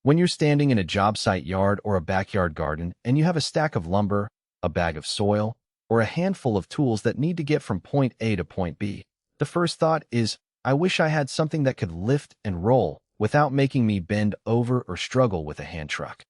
When you're standing in a job site yard or a backyard garden and you have a stack of lumber, a bag of soil, or a handful of tools that need to get from point A to point B, the first thought is, I wish I had something that could lift and roll without making me bend over or struggle with a hand truck.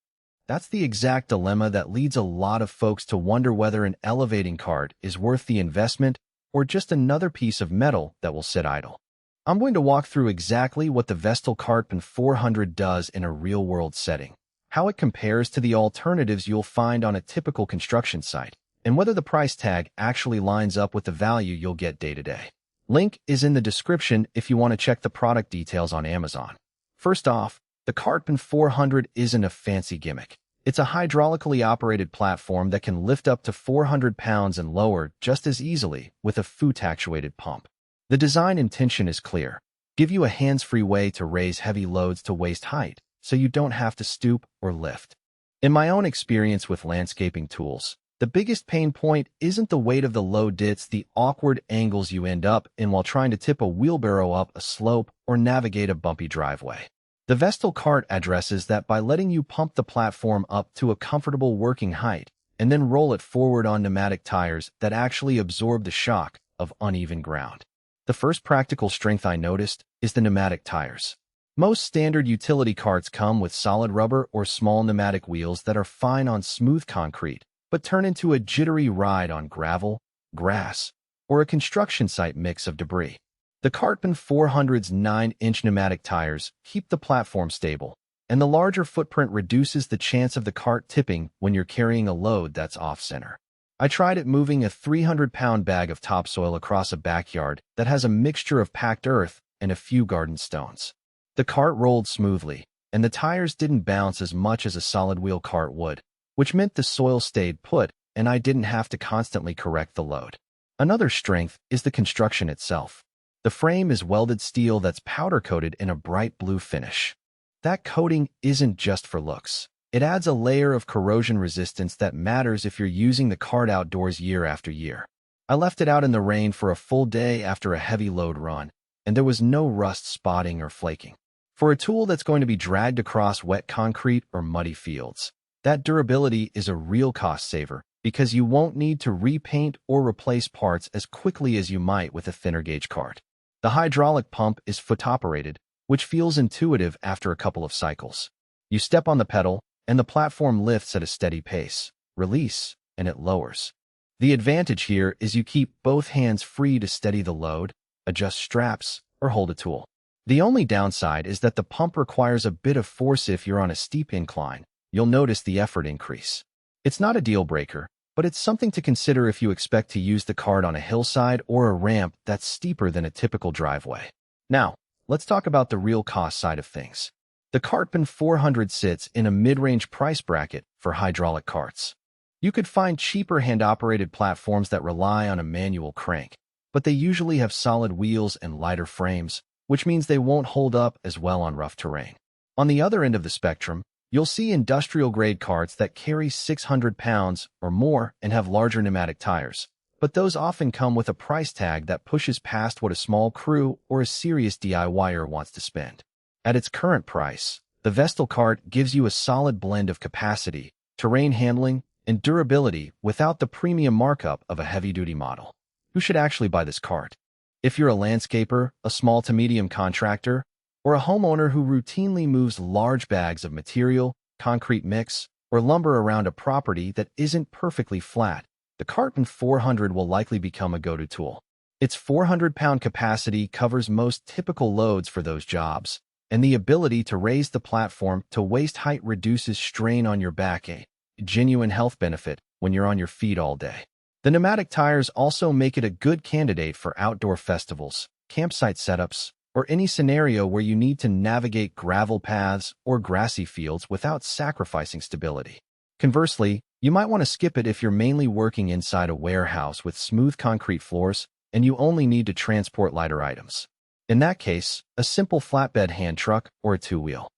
That's the exact dilemma that leads a lot of folks to wonder whether an elevating cart is worth the investment or just another piece of metal that will sit idle. I'm going to walk through exactly what the Vestil Cartpan 400 does in a real-world setting, how it compares to the alternatives you'll find on a typical construction site, and whether the price tag actually lines up with the value you'll get day to day. Link is in the description if you want to check the product details on Amazon. First off, the Cartpan 400 isn't a fancy gimmick. It's a hydraulically operated platform that can lift up to 400 pounds and lower just as easily with a Foot-actuated pump. The design intention is clear. Give you a hands-free way to raise heavy loads to waist height, so you don't have to stoop or lift. In my own experience with landscaping tools, the biggest pain point isn't the weight of the load, it's the awkward angles you end up in while trying to tip a wheelbarrow up a slope or navigate a bumpy driveway. The Vestil cart addresses that by letting you pump the platform up to a comfortable working height and then roll it forward on pneumatic tires that actually absorb the shock of uneven ground. The first practical strength I noticed is the pneumatic tires. Most standard utility carts come with solid rubber or small pneumatic wheels that are fine on smooth concrete, but turn into a jittery ride on gravel, grass, or a construction site mix of debris. The Cartpan 400's 9-inch pneumatic tires keep the platform stable, and the larger footprint reduces the chance of the cart tipping when you're carrying a load that's off-center. I tried it moving a 300-pound bag of topsoil across a backyard that has a mixture of packed earth and a few garden stones. The cart rolled smoothly, and the tires didn't bounce as much as a solid wheel cart would, which meant the soil stayed put and I didn't have to constantly correct the load. Another strength is the construction itself. The frame is welded steel that's powder-coated in a bright blue finish. That coating isn't just for looks. It adds a layer of corrosion resistance that matters if you're using the cart outdoors year after year. I left it out in the rain for a full day after a heavy load run, and there was no rust spotting or flaking. For a tool that's going to be dragged across wet concrete or muddy fields, that durability is a real cost saver because you won't need to repaint or replace parts as quickly as you might with a thinner gauge cart. The hydraulic pump is foot-operated, which feels intuitive after a couple of cycles. You step on the pedal, and the platform lifts at a steady pace, release, and it lowers. The advantage here is you keep both hands free to steady the load, adjust straps, or hold a tool. The only downside is that the pump requires a bit of force if you're on a steep incline. You'll notice the effort increase. It's not a deal breaker, but it's something to consider if you expect to use the cart on a hillside or a ramp that's steeper than a typical driveway. Now, let's talk about the real cost side of things. The Cartpan 400 sits in a mid-range price bracket for hydraulic carts. You could find cheaper hand-operated platforms that rely on a manual crank, but they usually have solid wheels and lighter frames, which means they won't hold up as well on rough terrain. On the other end of the spectrum, you'll see industrial-grade carts that carry 600 pounds or more and have larger pneumatic tires, but those often come with a price tag that pushes past what a small crew or a serious DIYer wants to spend. At its current price, the Vestil cart gives you a solid blend of capacity, terrain handling, and durability without the premium markup of a heavy-duty model. Who should actually buy this cart? If you're a landscaper, a small to medium contractor, or a homeowner who routinely moves large bags of material, concrete mix, or lumber around a property that isn't perfectly flat, the Cartpan 400 will likely become a go-to tool. Its 400-pound capacity covers most typical loads for those jobs, and the ability to raise the platform to waist height reduces strain on your back, a genuine health benefit when you're on your feet all day. The pneumatic tires also make it a good candidate for outdoor festivals, campsite setups, or any scenario where you need to navigate gravel paths or grassy fields without sacrificing stability. Conversely, you might want to skip it if you're mainly working inside a warehouse with smooth concrete floors and you only need to transport lighter items. In that case, a simple flatbed hand truck or a two-wheel